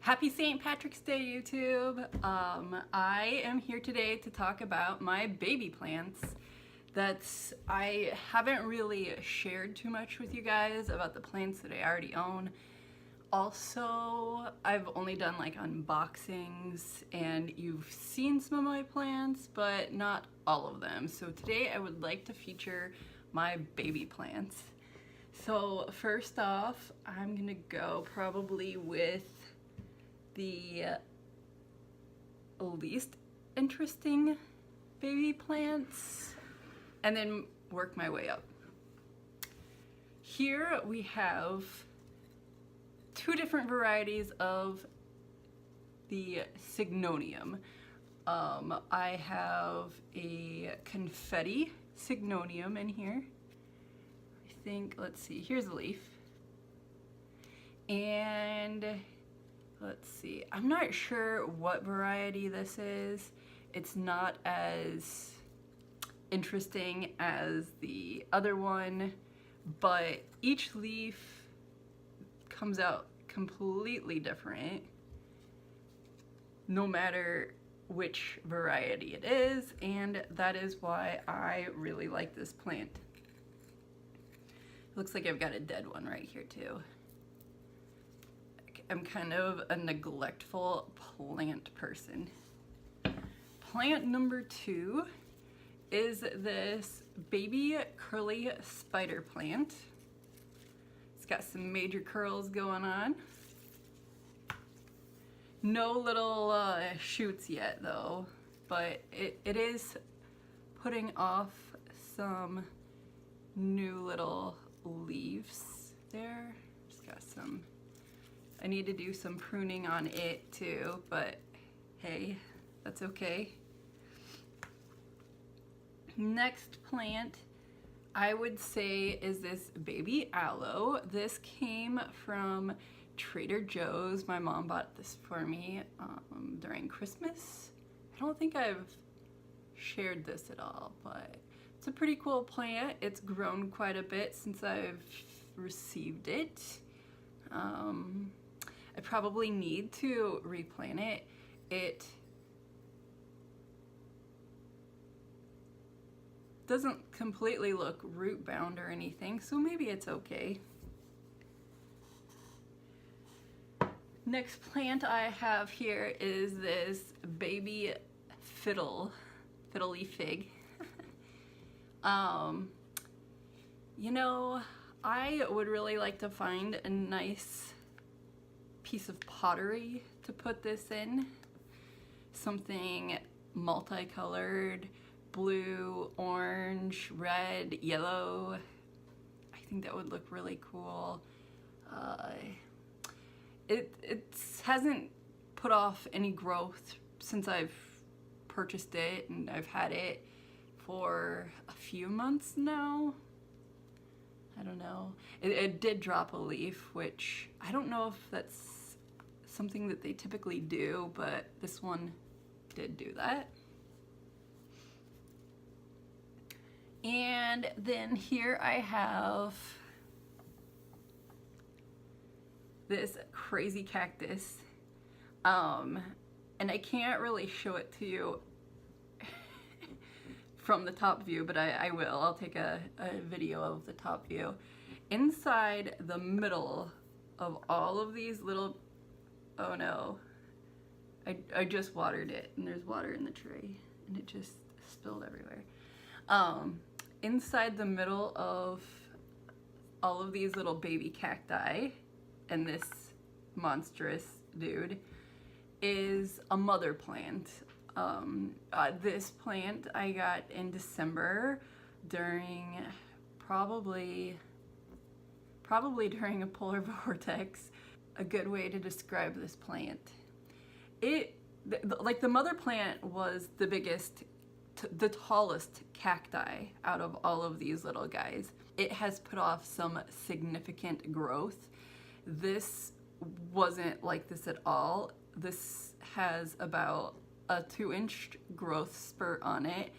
Happy St. Patrick's Day, YouTube. I am here today to talk about my baby plants. I haven't really shared too much with you guys about the plants that I already own. Also, I've only done like unboxings and you've seen some of my plants, but not all of them. So today I would like to feature my baby plants. So first off, I'm gonna go probably with the least interesting baby plants and then work my way up. Here we have two different varieties of the Signonium. I have a confetti Signonium in here. I think, let's see, here's the leaf. And let's see, I'm not sure what variety this is. It's not as interesting as the other one, but each leaf comes out completely different no matter which variety it is, and that is why I really like this plant. Looks like I've got a dead one right here too. I'm kind of a neglectful plant person. Plant number two is this baby curly spider plant. It's got some major curls going on. No little shoots yet though, but it is putting off some new little leaves there. Just got some, I need to do some pruning on it too, but hey, that's okay. Next plant I would say is this baby aloe. This came from Trader Joe's. My mom bought this for me during Christmas. I don't think I've shared this at all, but it's a pretty cool plant. It's grown quite a bit since I've received it. I probably need to replant it. It doesn't completely look root bound or anything, so maybe it's okay. Next plant I have here is this baby fiddly fig. You know, I would really like to find a nice piece of pottery to put this in. Something multicolored, blue, orange, red, yellow. I think that would look really cool. It hasn't put off any growth since I've purchased it, and I've had it for a few months now. I don't know. It did drop a leaf, which I don't know if that's something that they typically do, but this one did do that. And then here I have this crazy cactus. And I can't really show it to you from the top view, but I will. I'll take a video of the top view. Inside the middle of all of these little, oh no, I just watered it and there's water in the tray and it just spilled everywhere. Inside the middle of all of these little baby cacti and this monstrous dude is a mother plant. This plant I got in December during probably during a polar vortex. A good way to describe this plant. Like the mother plant was the biggest, the tallest cacti out of all of these little guys. It has put off some significant growth. This wasn't like this at all. This has about a 2-inch growth spurt on it,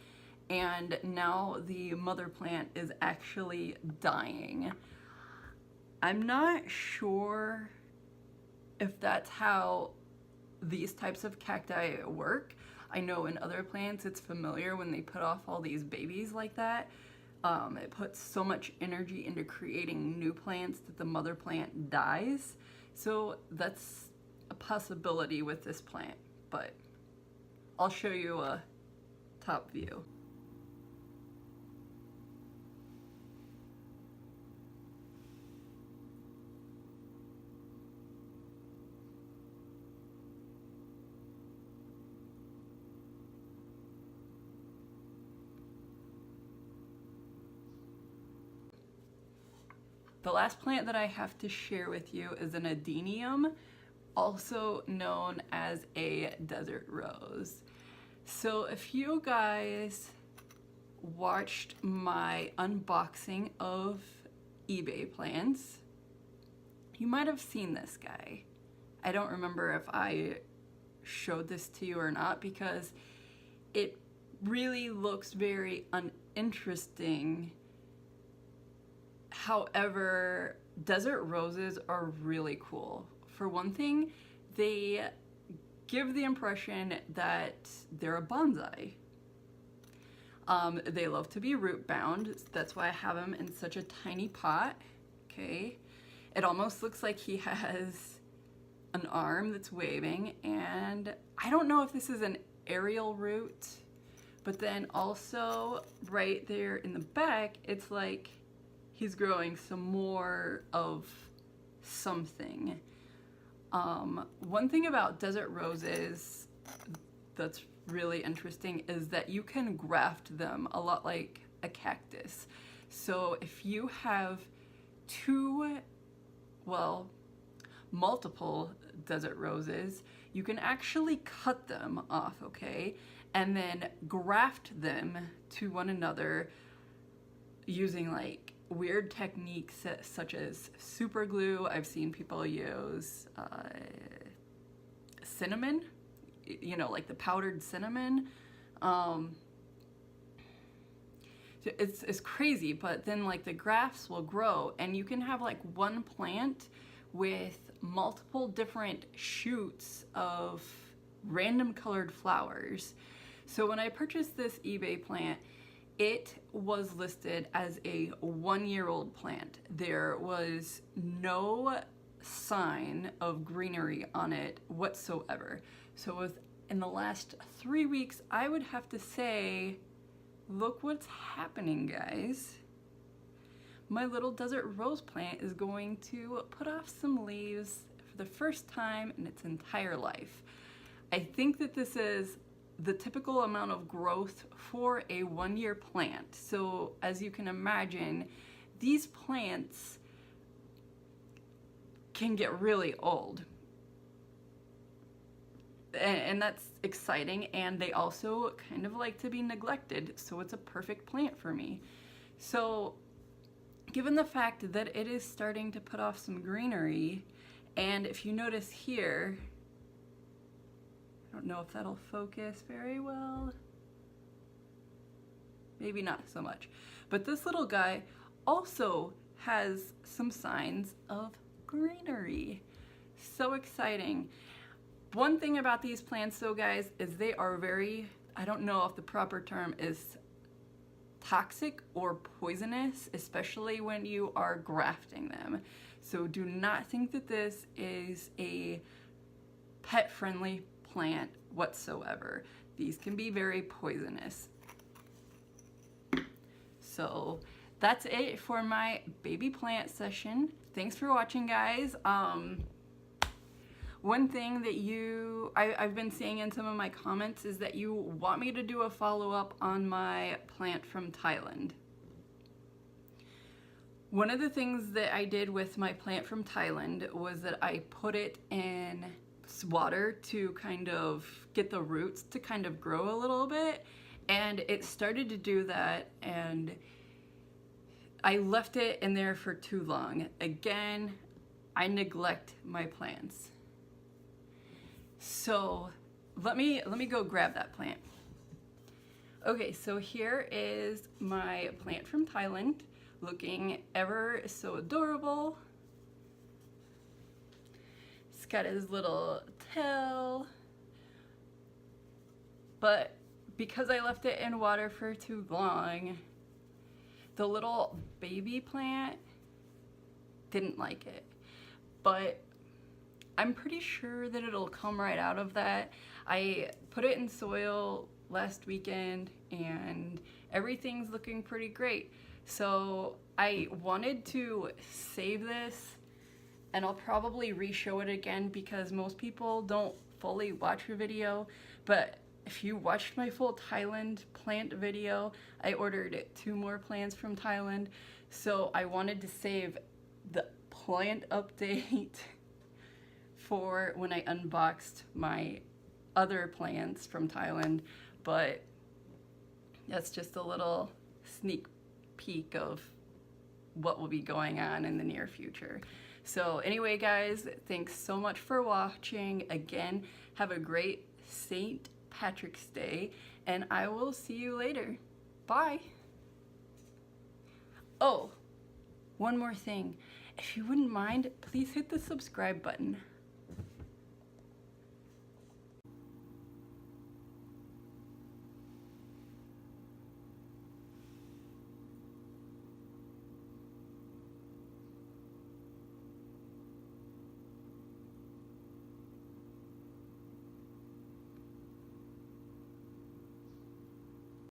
and now the mother plant is actually dying. I'm not sure if that's how these types of cacti work. I know in other plants it's familiar when they put off all these babies like that. It puts so much energy into creating new plants that the mother plant dies. So that's a possibility with this plant, but I'll show you a top view. The last plant that I have to share with you is an adenium, also known as a desert rose. So if you guys watched my unboxing of eBay plants, you might have seen this guy. I don't remember if I showed this to you or not because it really looks very uninteresting. However, desert roses are really cool. For one thing, they give the impression that they're a bonsai. They love to be root bound. That's why I have them in such a tiny pot. Okay. It almost looks like he has an arm that's waving, and I don't know if this is an aerial root, but then also right there in the back, it's like he's growing some more of something. One thing about desert roses that's really interesting is that you can graft them a lot like a cactus. So if you have multiple desert roses, you can actually cut them off, okay? And then graft them to one another using like weird techniques such as super glue. I've seen people use cinnamon, you know, like the powdered cinnamon. It's crazy, but then like the grafts will grow and you can have like one plant with multiple different shoots of random colored flowers. So when I purchased this eBay plant, it was listed as a 1-year-old plant. There was no sign of greenery on it whatsoever. So within the last 3 weeks, I would have to say, look what's happening, guys. My little desert rose plant is going to put off some leaves for the first time in its entire life. I think that this is the typical amount of growth for a 1-year plant. So as you can imagine, these plants can get really old. And that's exciting, and they also kind of like to be neglected, so it's a perfect plant for me. So given the fact that it is starting to put off some greenery, and if you notice here, I don't know if that'll focus very well. Maybe not so much. But this little guy also has some signs of greenery. So exciting. One thing about these plants though, guys, is they are very, I don't know if the proper term is toxic or poisonous, especially when you are grafting them. So do not think that this is a pet-friendly plant whatsoever. These can be very poisonous. So that's it for my baby plant session. Thanks for watching, guys. One thing that I've been seeing in some of my comments is that you want me to do a follow-up on my plant from Thailand. One of the things that I did with my plant from Thailand was that I put it in water to kind of get the roots to kind of grow a little bit, and it started to do that, and I left it in there for too long. Again, I neglect my plants. So let me go grab that plant. Okay, so here is my plant from Thailand, looking ever so adorable. It's It's got his little tail. But because I left it in water for too long, the little baby plant didn't like it. But I'm pretty sure that it'll come right out of that. I put it in soil last weekend and everything's looking pretty great. So I wanted to save this, and I'll probably re-show it again because most people don't fully watch a video. But if you watched my full Thailand plant video, I ordered 2 more plants from Thailand. So I wanted to save the plant update for when I unboxed my other plants from Thailand, but that's just a little sneak peek of what will be going on in the near future. So anyway, guys, thanks so much for watching. Again, have a great St. Patrick's Day, and I will see you later. Bye. Oh, one more thing. If you wouldn't mind, please hit the subscribe button.